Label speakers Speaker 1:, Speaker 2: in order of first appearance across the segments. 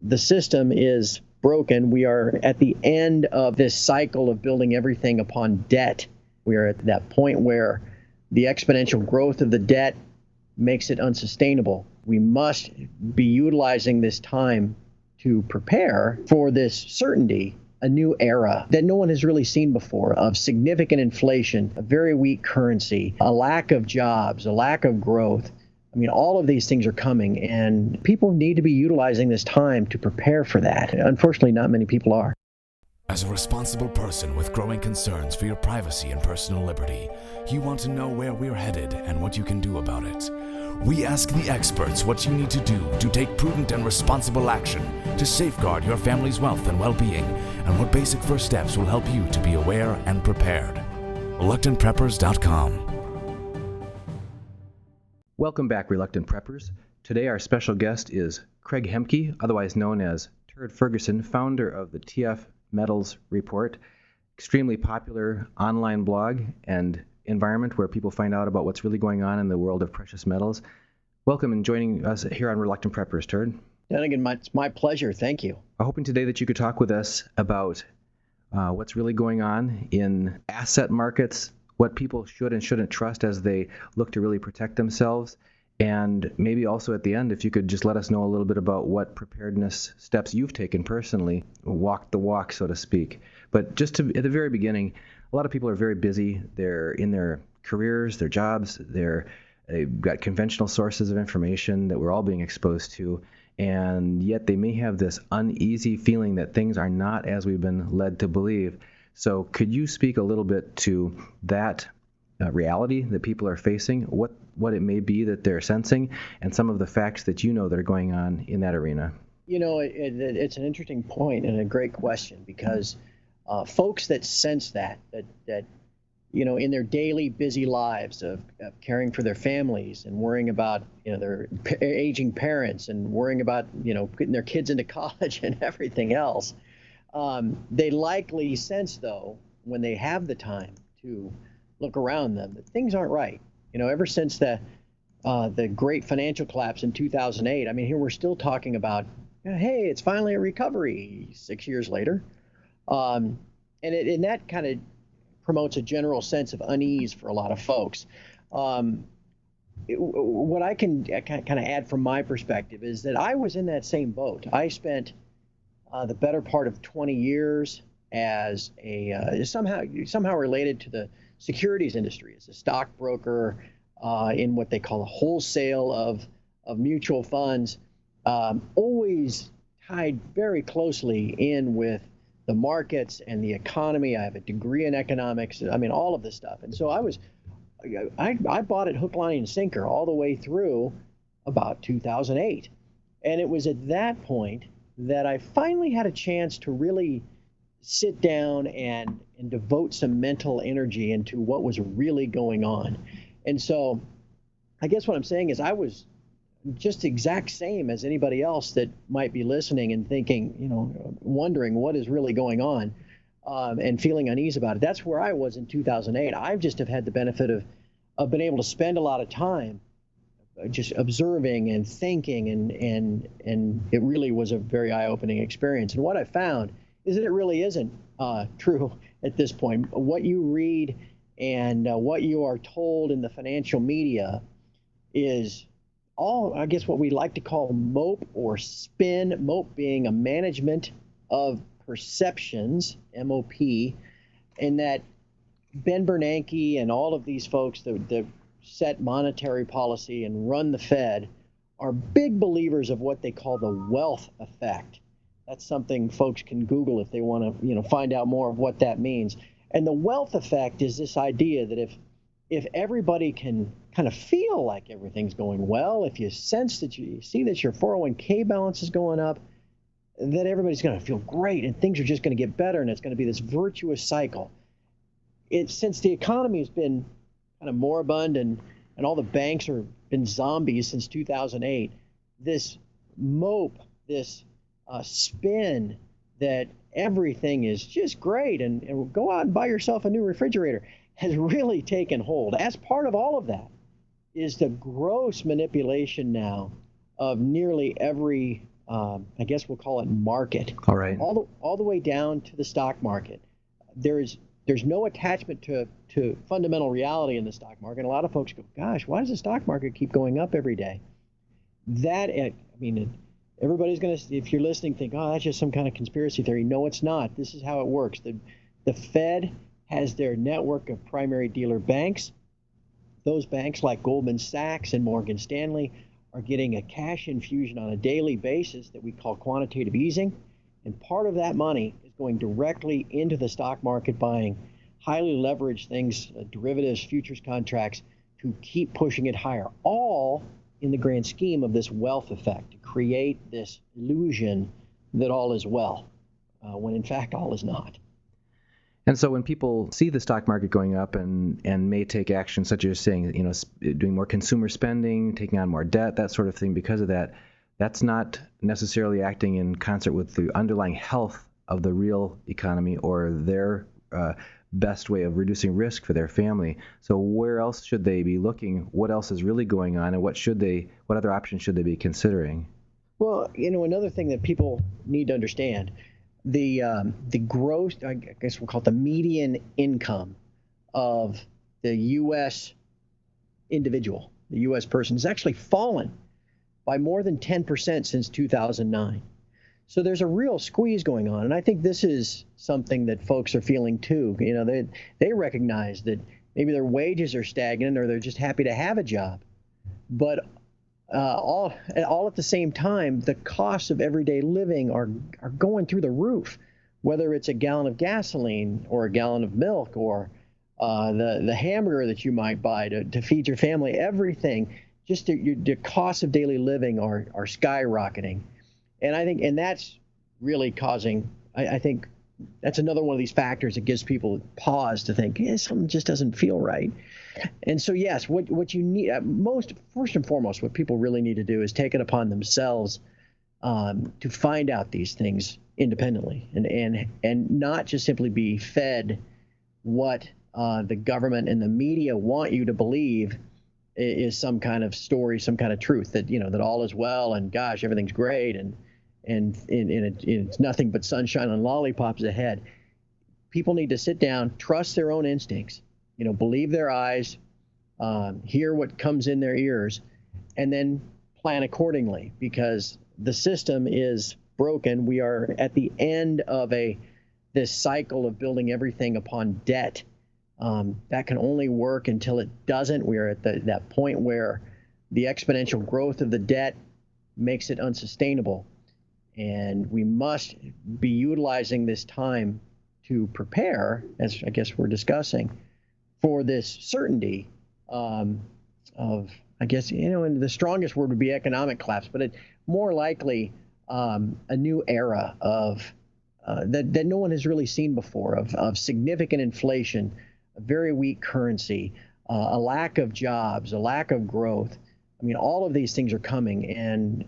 Speaker 1: the system is broken. We are at the end of this cycle of building everything upon debt. We are at that point where the exponential growth of the debt makes it unsustainable. We must be utilizing this time to prepare for this certainty, a new era that no one has really seen before, of significant inflation, a very weak currency, a lack of jobs, a lack of growth. I mean, all of these things are coming, and people need to be utilizing this time to prepare for that. Unfortunately, not many people are.
Speaker 2: As a responsible person with growing concerns for your privacy and personal liberty, you want to know where we're headed and what you can do about it. We ask the experts what you need to do to take prudent and responsible action to safeguard your family's wealth and well-being, and what basic first steps will help you to be aware and prepared. ReluctantPreppers.com.
Speaker 3: Welcome back, Reluctant Preppers. Today our special guest is Craig Hemke, otherwise known as Turd Ferguson, founder of the TF Metals Report, extremely popular online blog and environment where people find out about what's really going on in the world of precious metals. Welcome and joining us here on Reluctant Preppers, Turd.
Speaker 1: Again, it's my pleasure. Thank you.
Speaker 3: I'm hoping today that you could talk with us about what's really going on in asset markets, what people should and shouldn't trust as they look to really protect themselves, and maybe also at the end, if you could just let us know a little bit about what preparedness steps you've taken personally, walk the walk, so to speak. But just at the very beginning, a lot of people are very busy. They're in their careers, their jobs, they've got conventional sources of information that we're all being exposed to, and yet they may have this uneasy feeling that things are not as we've been led to believe. So could you speak a little bit to that reality that people are facing, what it may be that they're sensing, and some of the facts that you know that are going on in that arena?
Speaker 1: You know, it's an interesting point and a great question, because folks that sense that you know, in their daily busy lives of caring for their families and worrying about, you know, their aging parents and worrying about, you know, getting their kids into college and everything else, they likely sense, though, when they have the time to look around them, that things aren't right. You know, ever since the great financial collapse in 2008, I mean, here we're still talking about, hey, it's finally a recovery 6 years later. And that kind of promotes a general sense of unease for a lot of folks. What I can kind of add from my perspective is that I was in that same boat. I spent the better part of 20 years as a somehow related to the securities industry, as a stockbroker in what they call a wholesale of mutual funds, always tied very closely in with the markets and the economy. I have a degree in economics. I mean, all of this stuff. And so I bought it hook, line, and sinker all the way through about 2008. And it was at that point that I finally had a chance to really sit down and devote some mental energy into what was really going on. And so I guess what I'm saying is I was just the exact same as anybody else that might be listening and thinking, you know, wondering what is really going on and feeling uneasy about it. That's where I was in 2008. I just have had the benefit of being able to spend a lot of time just observing and thinking, and it really was a very eye-opening experience. And what I found is that it really isn't true at this point. What you read and what you are told in the financial media is all, I guess, what we like to call mope or spin, mope being a management of perceptions, MOP, and that Ben Bernanke and all of these folks that set monetary policy and run the Fed are big believers of what they call the wealth effect. That's something folks can Google if they want to, you know, find out more of what that means. And the wealth effect is this idea that if everybody can kind of feel like everything's going well, if you sense that you see that your 401k balance is going up, that everybody's going to feel great and things are just going to get better, and it's going to be this virtuous cycle. Since the economy has been kind of moribund and all the banks have been zombies since 2008, this mope, this spin that everything is just great and go out and buy yourself a new refrigerator has really taken hold. As part of all of that is the gross manipulation now of nearly every I guess we'll call it market,
Speaker 3: All right.
Speaker 1: all the way down to the stock market. There's no attachment to fundamental reality in the stock market. And a lot of folks go, gosh, why does the stock market keep going up every day? Everybody's going to, if you're listening, think, oh, that's just some kind of conspiracy theory. No, it's not. This is how it works. The Fed has their network of primary dealer banks. Those banks, like Goldman Sachs and Morgan Stanley, are getting a cash infusion on a daily basis that we call quantitative easing. And part of that money is going directly into the stock market, buying highly leveraged things, derivatives, futures contracts, to keep pushing it higher, all in the grand scheme of this wealth effect, to create this illusion that all is well, when in fact all is not.
Speaker 3: And so when people see the stock market going up and may take action, such as saying, doing more consumer spending, taking on more debt, that sort of thing, because of that, that's not necessarily acting in concert with the underlying health of the real economy or their best way of reducing risk for their family. So where else should they be looking? What else is really going on, and what other options should they be considering?
Speaker 1: Well, another thing that people need to understand, the gross, I guess we'll call it the median income of the U.S. individual, the U.S. person, has actually fallen by more than 10% since 2009. So there's a real squeeze going on, and I think this is something that folks are feeling too. They recognize that maybe their wages are stagnant, or they're just happy to have a job, but all at the same time, the costs of everyday living are going through the roof. Whether it's a gallon of gasoline or a gallon of milk or the hamburger that you might buy to feed your family, everything, just the costs of daily living are skyrocketing. And that's really causing, I think that's another one of these factors that gives people pause to think, something just doesn't feel right. And so, yes, what you need first and foremost, what people really need to do is take it upon themselves to find out these things independently and not just simply be fed what the government and the media want you to believe is some kind of story, some kind of truth that that all is well and gosh, everything's great and it's nothing but sunshine and lollipops ahead. People need to sit down, trust their own instincts, believe their eyes, hear what comes in their ears, and then plan accordingly, because the system is broken. We are at the end of this cycle of building everything upon debt. That can only work until it doesn't. We are at that point where the exponential growth of the debt makes it unsustainable. And we must be utilizing this time to prepare, as I guess we're discussing, for this certainty of, I guess, and the strongest word would be economic collapse, but more likely a new era of that no one has really seen before, of significant inflation, a very weak currency, a lack of jobs, a lack of growth. I mean, all of these things are coming, and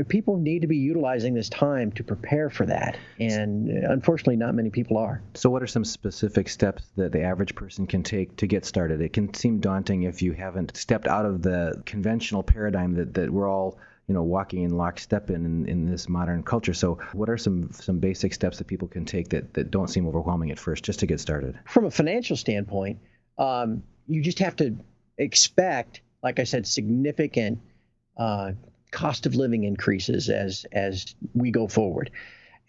Speaker 1: people need to be utilizing this time to prepare for that. And unfortunately, not many people are.
Speaker 3: So what are some specific steps that the average person can take to get started? It can seem daunting if you haven't stepped out of the conventional paradigm that we're all walking in lockstep in this modern culture. So what are some basic steps that people can take that don't seem overwhelming at first, just to get started?
Speaker 1: From a financial standpoint, you just have to expect, like I said, significant cost of living increases as we go forward.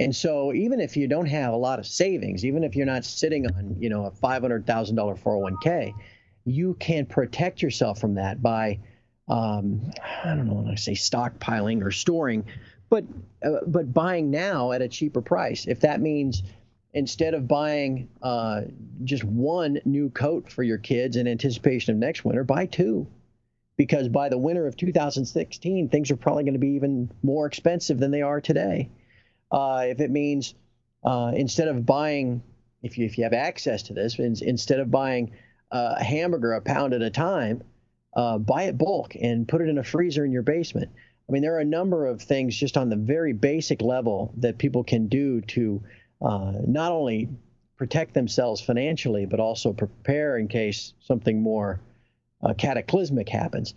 Speaker 1: And so even if you don't have a lot of savings, even if you're not sitting on a $500,000 401k, you can protect yourself from that by I don't know when I say stockpiling or storing, but buying now at a cheaper price. If that means instead of buying just one new coat for your kids in anticipation of next winter, buy two. Because by the winter of 2016, things are probably going to be even more expensive than they are today. If it means instead of buying, if you have access to this, instead of buying a hamburger a pound at a time, buy it bulk and put it in a freezer in your basement. I mean, there are a number of things just on the very basic level that people can do to not only protect themselves financially, but also prepare in case something more cataclysmic happens.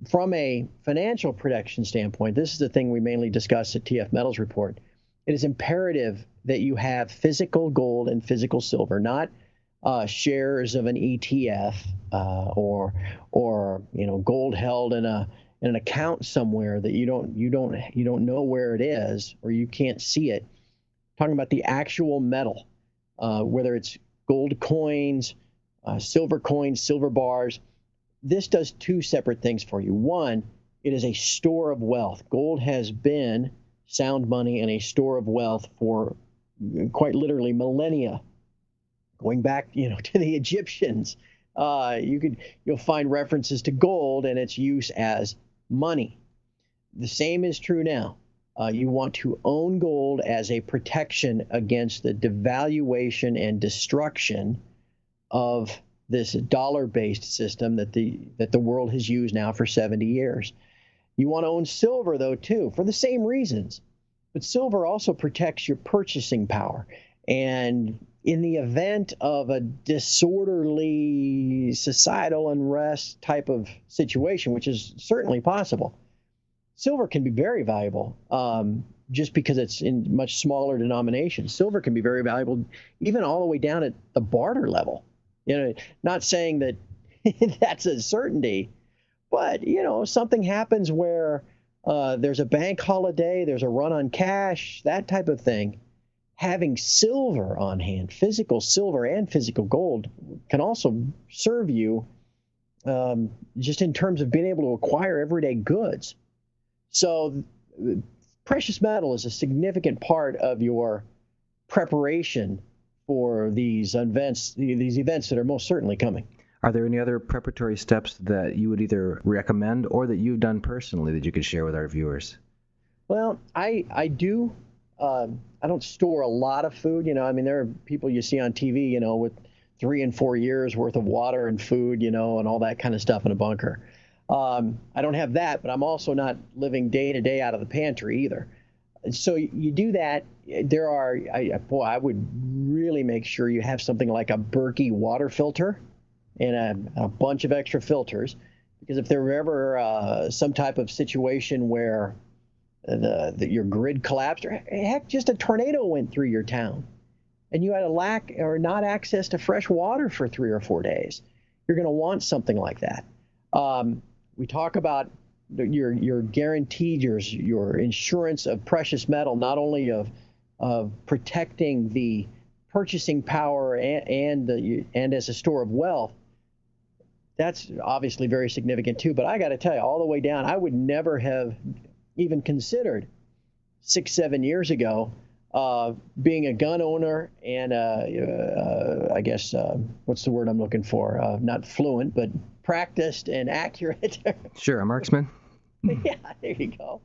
Speaker 1: from a financial protection standpoint, this is the thing we mainly discuss at TF Metals Report. It is imperative that you have physical gold and physical silver, not shares of an ETF or gold held in an account somewhere that you don't know where it is or you can't see it. Talking about the actual metal, whether it's gold coins, silver bars. This does two separate things for you. One, it is a store of wealth. Gold has been sound money and a store of wealth for quite literally millennia. Going back, to the Egyptians, you'll find references to gold and its use as money. The same is true now. You want to own gold as a protection against the devaluation and destruction of this dollar-based system that the world has used now for 70 years. You want to own silver, though, too, for the same reasons. But silver also protects your purchasing power. And in the event of a disorderly societal unrest type of situation, which is certainly possible, silver can be very valuable just because it's in much smaller denominations. Silver can be very valuable even all the way down at the barter level. Not saying that that's a certainty, but, something happens where there's a bank holiday, there's a run on cash, that type of thing. Having silver on hand, physical silver and physical gold, can also serve you just in terms of being able to acquire everyday goods. So precious metal is a significant part of your preparation for these events that are most certainly coming.
Speaker 3: Are there any other preparatory steps that you would either recommend or that you've done personally that you could share with our viewers?
Speaker 1: Well, I do. I don't store a lot of food. There are people you see on TV, with 3 and 4 years worth of water and food, and all that kind of stuff in a bunker. I don't have that, but I'm also not living day to day out of the pantry either. So you do that. I would really make sure you have something like a Berkey water filter and a bunch of extra filters, because if there were ever some type of situation where your grid collapsed, or heck, just a tornado went through your town, and you had a lack or not access to fresh water for 3 or 4 days, you're going to want something like that. We talk about your guaranteed, your insurance of precious metal, not only of protecting the purchasing power and as a store of wealth. That's obviously very significant too. But I got to tell you, all the way down, I would never have even considered 6-7 years ago being a gun owner and I guess what's the word I'm looking for? Not fluent, but practiced and accurate.
Speaker 3: Sure, a marksman.
Speaker 1: Yeah, there you go.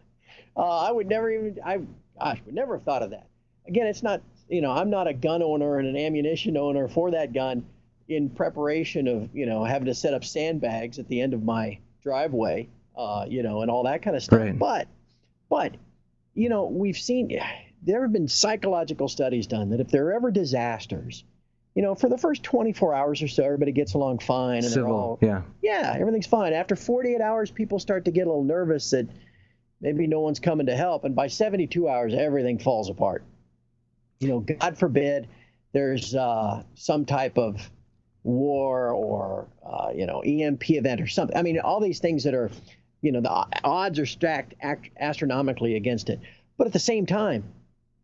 Speaker 1: I would never have thought of that. Again, it's not, I'm not a gun owner and an ammunition owner for that gun in preparation of, having to set up sandbags at the end of my driveway, and all that kind of stuff.
Speaker 3: Right.
Speaker 1: But, we've seen, there have been psychological studies done that if there are ever disasters, for the first 24 hours or so, everybody gets along fine. And everything's fine. After 48 hours, people start to get a little nervous that maybe no one's coming to help. And by 72 hours, everything falls apart. God forbid there's some type of war or, EMP event or something. All these things that are, the odds are stacked astronomically against it. But at the same time,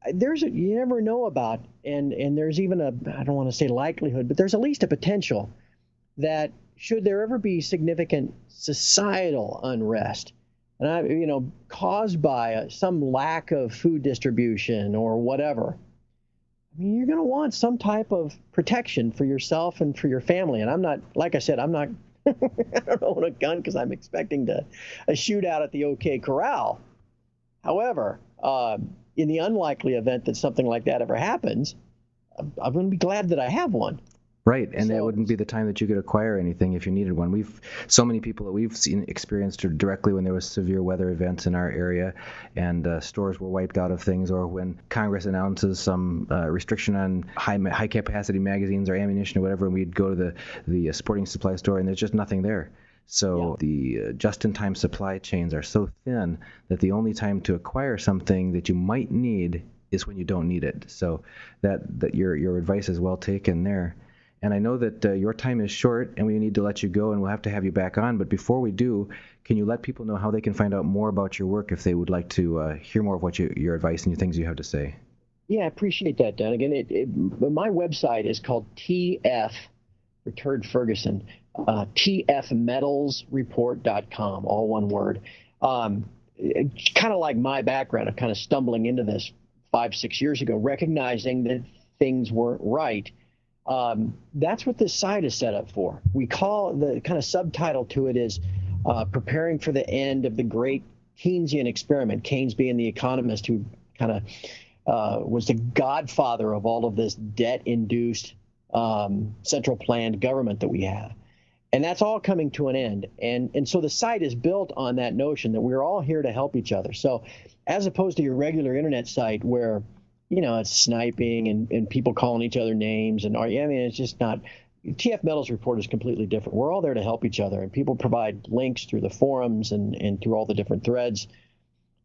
Speaker 1: you never know about, and there's even I don't want to say likelihood, but there's at least a potential that should there ever be significant societal unrest, and caused by some lack of food distribution or whatever, you're going to want some type of protection for yourself and for your family. And I'm not, like I said, I don't own a gun because I'm expecting a shootout at the OK Corral. However, in the unlikely event that something like that ever happens, I'm going to be glad that I have one.
Speaker 3: Right, and that wouldn't be the time that you could acquire anything if you needed one. So many people that we've seen experienced directly when there was severe weather events in our area, and stores were wiped out of things, or when Congress announces some restriction on high capacity magazines or ammunition or whatever, and we'd go to the sporting supply store and there's just nothing there. So the just-in-time supply chains are so thin that the only time to acquire something that you might need is when you don't need it. So that your advice is well taken there. And I know that your time is short and we need to let you go, and we'll have to have you back on. But before we do, can you let people know how they can find out more about your work if they would like to hear more of what your advice and your things you have to say?
Speaker 1: Yeah, I appreciate that, Don. Again, my website is called TF for Turd Ferguson, tfmetalsreport.com, all one word. Kind of like my background of kind of stumbling into this 5-6 years ago, recognizing that things weren't right. That's what this site is set up for. We call the kind of subtitle to it is preparing for the end of the great Keynesian experiment, Keynes being the economist who kind of was the godfather of all of this debt-induced central planned government that we have. And that's all coming to an end. And so the site is built on that notion that we're all here to help each other. So as opposed to your regular internet site where, it's sniping and people calling each other names it's just not. TF Metals Report is completely different. We're all there to help each other, and people provide links through the forums and through all the different threads.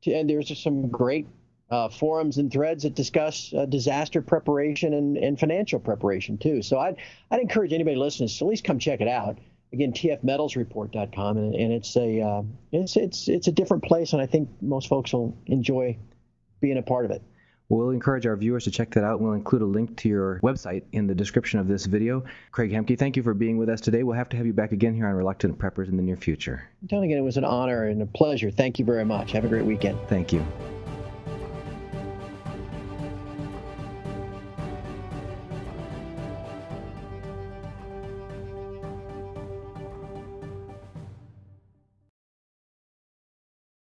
Speaker 1: And there's just some great forums and threads that discuss disaster preparation and financial preparation too. So I'd encourage anybody listening to at least come check it out. Again, tfmetalsreport.com, and it's a different place, and I think most folks will enjoy being a part of it.
Speaker 3: We'll encourage our viewers to check that out. We'll include a link to your website in the description of this video. Craig Hemke, thank you for being with us today. We'll have to have you back again here on Reluctant Preppers in the near future.
Speaker 1: Don, again, it was an honor and a pleasure. Thank you very much. Have a great weekend.
Speaker 3: Thank you.